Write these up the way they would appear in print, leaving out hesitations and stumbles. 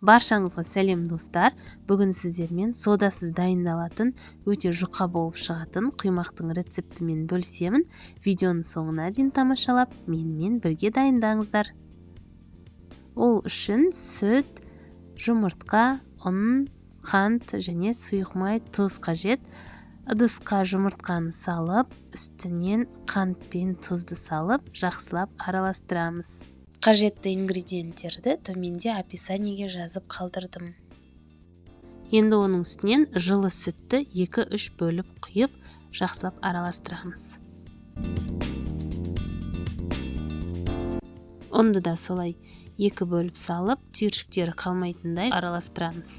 Баршаңызға сәлем достар. Бүгін сіздермен содасыз дайындалатын өте жұқа болып шығатын құймақтың рецептімен бөлісемін. Видеоны соңына дейін тамашалап, менімен бірге дайындаңыздар. Ол үшін сүт, жұмыртқа, ұн, қант және сұйық май, тұз қажет. Ыдысқа жұмыртқаны салып, үстінен қант пен тұзды салып, жақсылап араластырамыз. Қажетті ингредиенттерді төменде описаниеге жазып қалдырдым. Енді оның үстінен жылы сүтті 2-3 бөліп құйып, жақсылап араластырамыз. Ұнды да солай 2 бөліп салып, түйіршіктері қалмайтындай араластырамыз.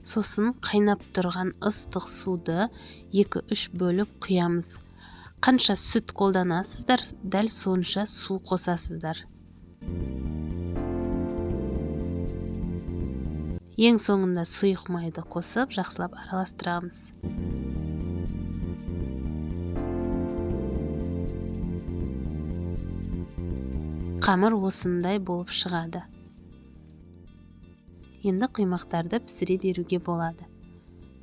Сосын қайнап тұрған ыстық суды 2-3 бөліп құямыз. Қанша сүт қолданасыздар, дәл сонша су қосасыздар. Ең соңында сұйық майды қосып, жақсылап араластырамыз. Қамыр осындай болып шығады. Енді құймақтарды пісіре беруге болады.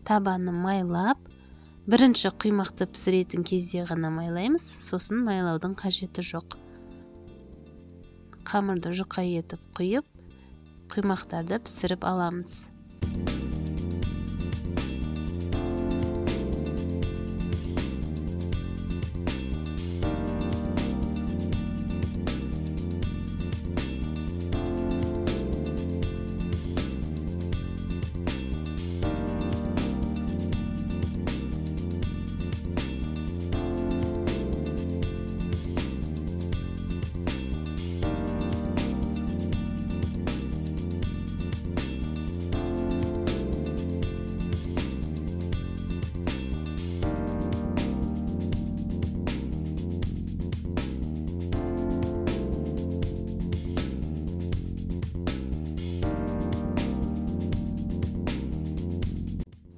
Табаны майлап, бірінші құймақты пісіретін кезде ғана майлаймыз, сосын майлаудың қажеті жоқ. Қамырды жұқа етіп құйып, құймақтарды пісіріп аламыз.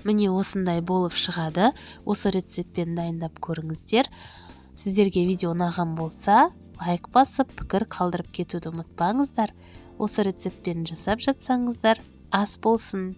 Міне осындай болып шығады. Осы рецептпен дайындап көріңіздер. Сіздерге видео ұнаған болса, лайк басып, пікір қалдырып кетуді ұмытпаңыздар. Осы рецептпен жасап жатсаңыздар, ас болсын.